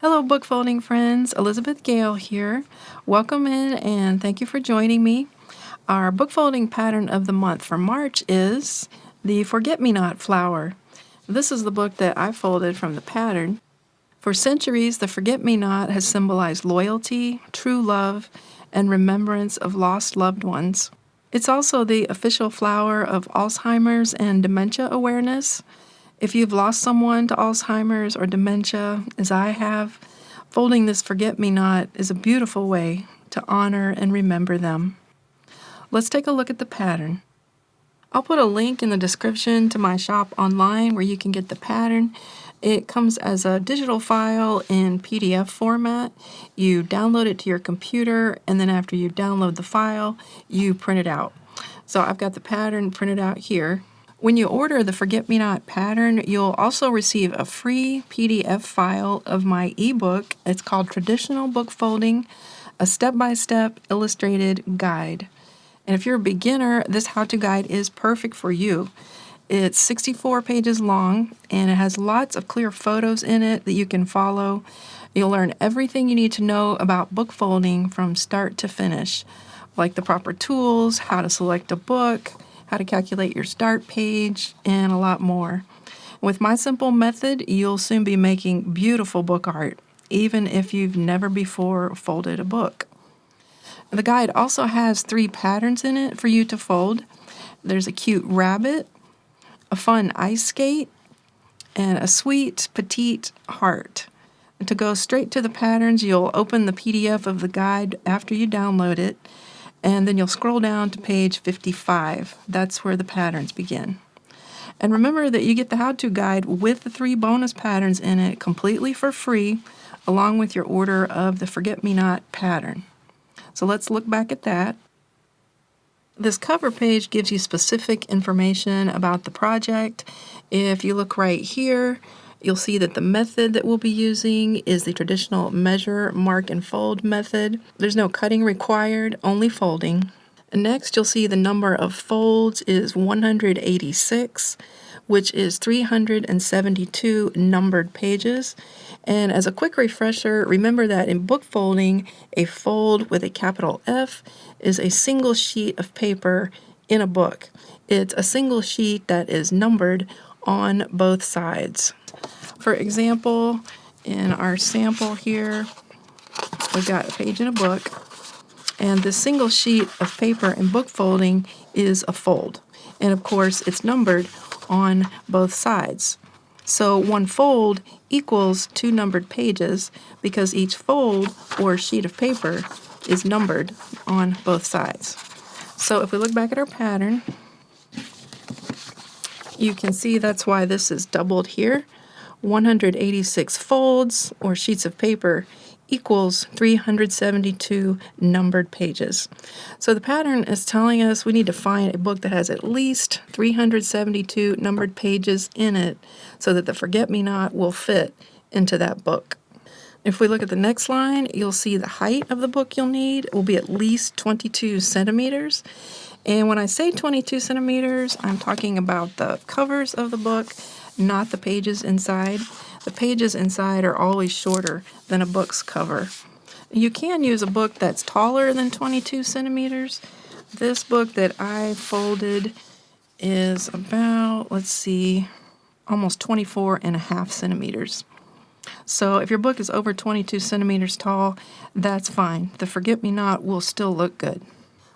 Hello, book folding friends. Elizabeth Gale here. Welcome in and thank you for joining me. Our book folding pattern of the month for March is the Forget-Me-Not flower. This is the book that I folded from the pattern. For centuries, the Forget-Me-Not has symbolized loyalty, true love, and remembrance of lost loved ones. It's also the official flower of Alzheimer's and dementia awareness. If you've lost someone to Alzheimer's or dementia, as I have, folding this Forget-Me-Not is a beautiful way to honor and remember them. Let's take a look at the pattern. I'll put a link in the description to my shop online where you can get the pattern. It comes as a digital file in PDF format. You download it to your computer, and then after you download the file, you print it out. So I've got the pattern printed out here. When you order the Forget-Me-Not pattern, you'll also receive a free PDF file of my ebook. It's called Traditional Book Folding, a step-by-step illustrated guide. And if you're a beginner, this how-to guide is perfect for you. It's 64 pages long, and it has lots of clear photos in it that you can follow. You'll learn everything you need to know about book folding from start to finish, like the proper tools, how to select a book, how to calculate your start page, and a lot more. With my simple method, you'll soon be making beautiful book art, even if you've never before folded a book. The guide also has 3 patterns in it for you to fold. There's a cute rabbit, a fun ice skate, and a sweet petite heart. And to go straight to the patterns, you'll open the PDF of the guide after you download it, and then you'll scroll down to page 55. That's where the patterns begin. And remember that you get the how-to guide with the 3 bonus patterns in it completely for free, along with your order of the Forget-Me-Not pattern. So let's look back at that. This cover page gives you specific information about the project. If you look right here, you'll see that the method that we'll be using is the traditional measure, mark, and fold method. There's no cutting required, only folding. And next, you'll see the number of folds is 186, which is 372 numbered pages. And as a quick refresher, remember that in book folding, a fold with a capital F is a single sheet of paper in a book. It's a single sheet that is numbered on both sides. For example, in our sample here, we've got a page in a book, and this single sheet of paper in book folding is a fold. And of course, it's numbered on both sides. So one fold equals 2 numbered pages because each fold or sheet of paper is numbered on both sides. So if we look back at our pattern, you can see that's why this is doubled here. 186 folds or sheets of paper equals 372 numbered pages. So the pattern is telling us we need to find a book that has at least 372 numbered pages in it so that the Forget-Me-Not will fit into that book. If we look at the next line, you'll see the height of the book you'll need will be at least 22 centimeters. And when I say 22 centimeters, I'm talking about the covers of the book, not the pages inside. The pages inside are always shorter than a book's cover. You can use a book that's taller than 22 centimeters. This book that I folded is about, almost 24 and a half centimeters. So if your book is over 22 centimeters tall, that's fine. The Forget-Me-Not will still look good.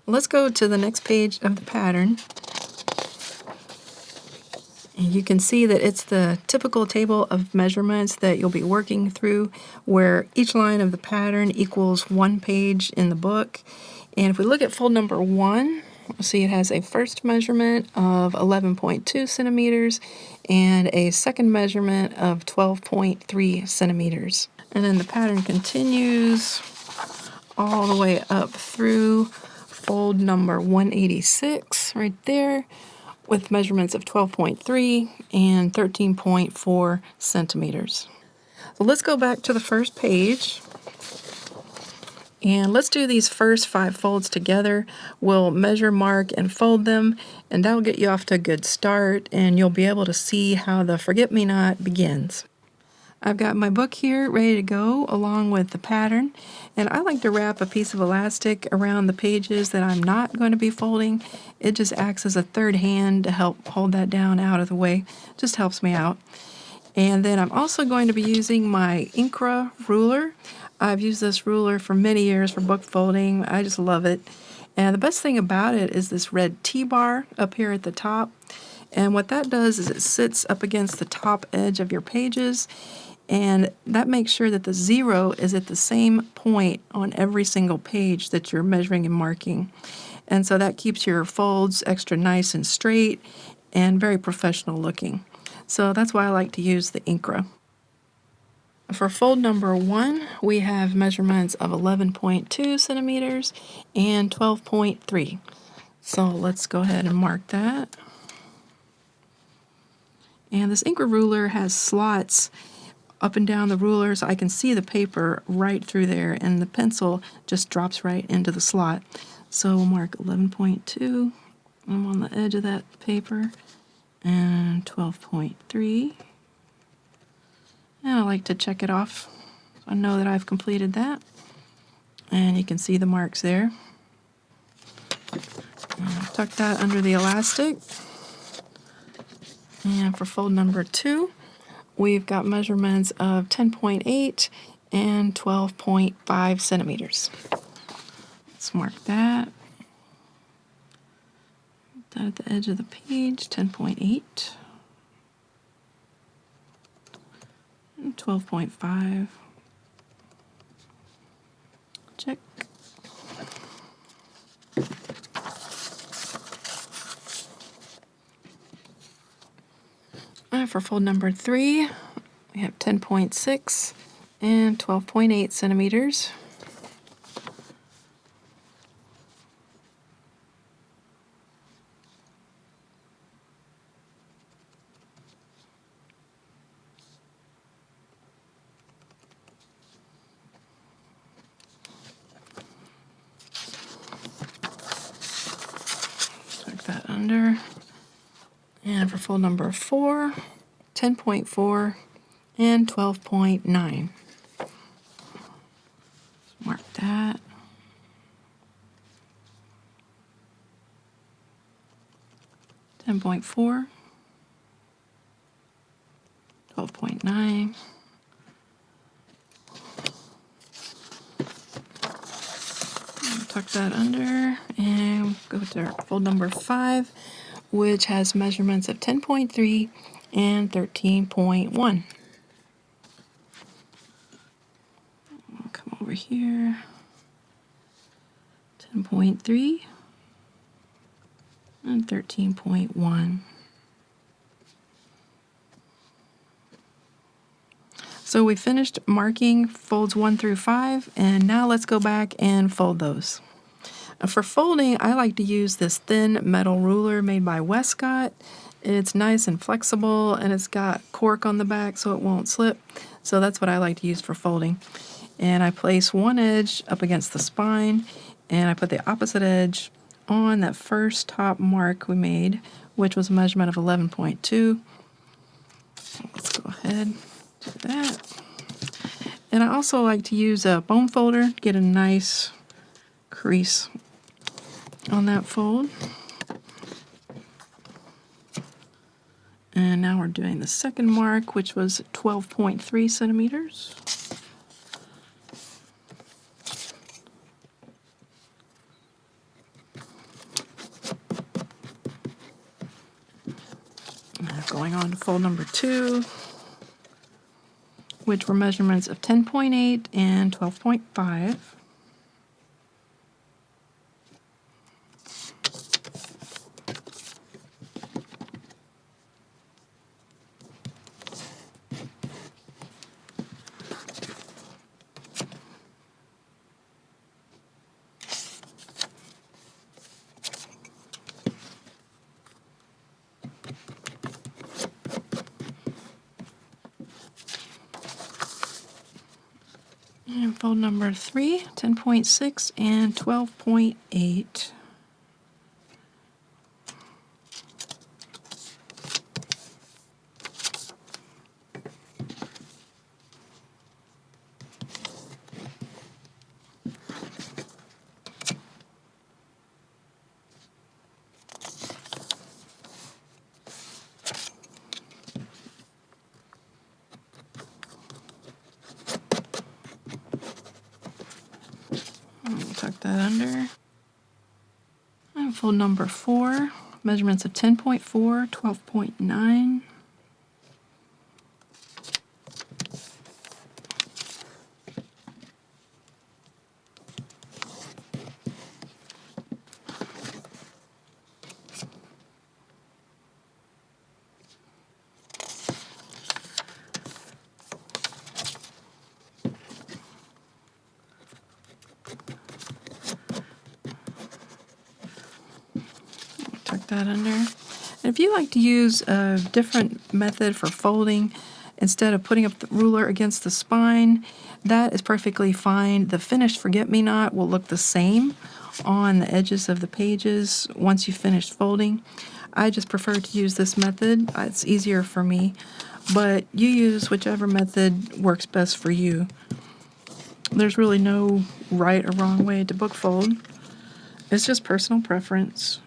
Let's go to the next page of the pattern. And you can see that it's the typical table of measurements that you'll be working through, where each line of the pattern equals 1 page in the book. And if we look at fold number 1, we'll see it has a first measurement of 11.2 centimeters and a second measurement of 12.3 centimeters. And then the pattern continues all the way up through fold number 186 right there, with measurements of 12.3 and 13.4 centimeters. So let's go back to the first page, and let's do these first 5 folds together. We'll measure, mark, and fold them, and that'll get you off to a good start, and you'll be able to see how the Forget-Me-Not begins. I've got my book here ready to go along with the pattern, and I like to wrap a piece of elastic around the pages that I'm not going to be folding. It just acts as a third hand to help hold that down out of the way. Just helps me out. And then I'm also going to be using my Incra ruler. I've used this ruler for many years for book folding. I just love it. And the best thing about it is this red T-bar up here at the top. And what that does is it sits up against the top edge of your pages, and that makes sure that the 0 is at the same point on every single page that you're measuring and marking. And so that keeps your folds extra nice and straight and very professional looking. So that's why I like to use the Incra. For fold number 1, we have measurements of 11.2 centimeters and 12.3. So let's go ahead and mark that. And this Incra ruler has slots up and down the ruler, so I can see the paper right through there, and the pencil just drops right into the slot. So we'll mark 11.2. I'm on the edge of that paper, and 12.3. And I like to check it off so I know that I've completed that. And you can see the marks there. Tuck that under the elastic. And for fold number 2, we've got measurements of 10.8 and 12.5 centimeters. Let's mark that. Put that at the edge of the page, 10.8. 12.5. Check. For fold number 3, we have 10.6 and 12.8 centimeters. That under. And for fold number 4, 10.4 and 12.9. Mark that. Ten 10.4, 12.9. Tuck that under and go to fold number 5, which has measurements of 10.3 and 13.1. Come over here, 10.3 and 13.1. So we finished marking folds 1 through 5, and now let's go back and fold those. For folding, I like to use this thin metal ruler made by Westcott. It's nice and flexible, and it's got cork on the back so it won't slip. So that's what I like to use for folding. And I place one edge up against the spine, and I put the opposite edge on that first top mark we made, which was a measurement of 11.2. Let's go ahead and do that. And I also like to use a bone folder to get a nice crease on that fold. And now we're doing the second mark, which was 12.3 centimeters. Going on to fold number 2, which were measurements of 10.8 and 12.5. And fold number 3, 10.6 and 12.8. Tuck that under. And fold number 4, measurements of 10.4, 12.9. Tuck that under. And if you like to use a different method for folding, instead of putting up the ruler against the spine, that is perfectly fine. The finished forget-me-not will look the same on the edges of the pages once you've finished folding. I just prefer to use this method. It's easier for me, but you use whichever method works best for you. There's really no right or wrong way to book fold. It's just personal preference.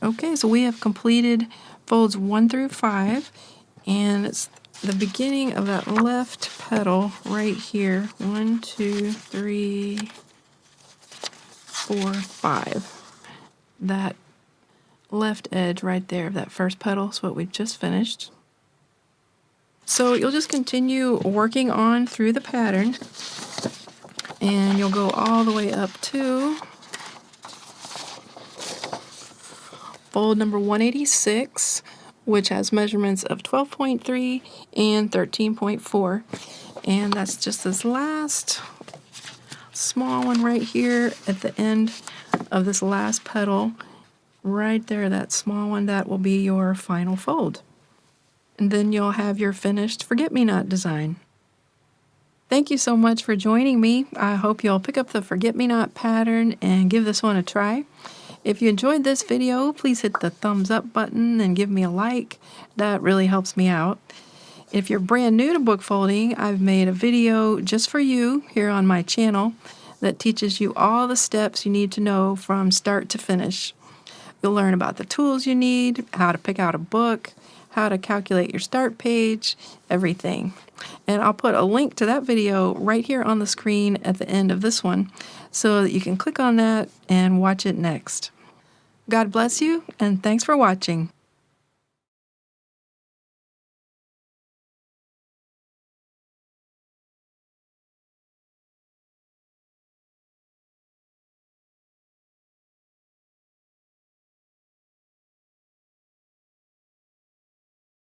Okay, so we have completed folds 1 through 5, and it's the beginning of that left petal right here. 1, 2, 3, 4, 5. That left edge right there of that first petal is what we've just finished. So you'll just continue working on through the pattern, and you'll go all the way up to fold number 186, which has measurements of 12.3 and 13.4. And that's just this last small one right here at the end of this last petal. Right there, that small one, that will be your final fold. And then you'll have your finished forget-me-not design. Thank you so much for joining me. I hope you'll pick up the forget-me-not pattern and give this one a try. If you enjoyed this video, please hit the thumbs up button and give me a like. That really helps me out. If you're brand new to book folding, I've made a video just for you here on my channel that teaches you all the steps you need to know from start to finish. You'll learn about the tools you need, how to pick out a book, how to calculate your start page, everything. And I'll put a link to that video right here on the screen at the end of this one so that you can click on that and watch it next. God bless you, and thanks for watching.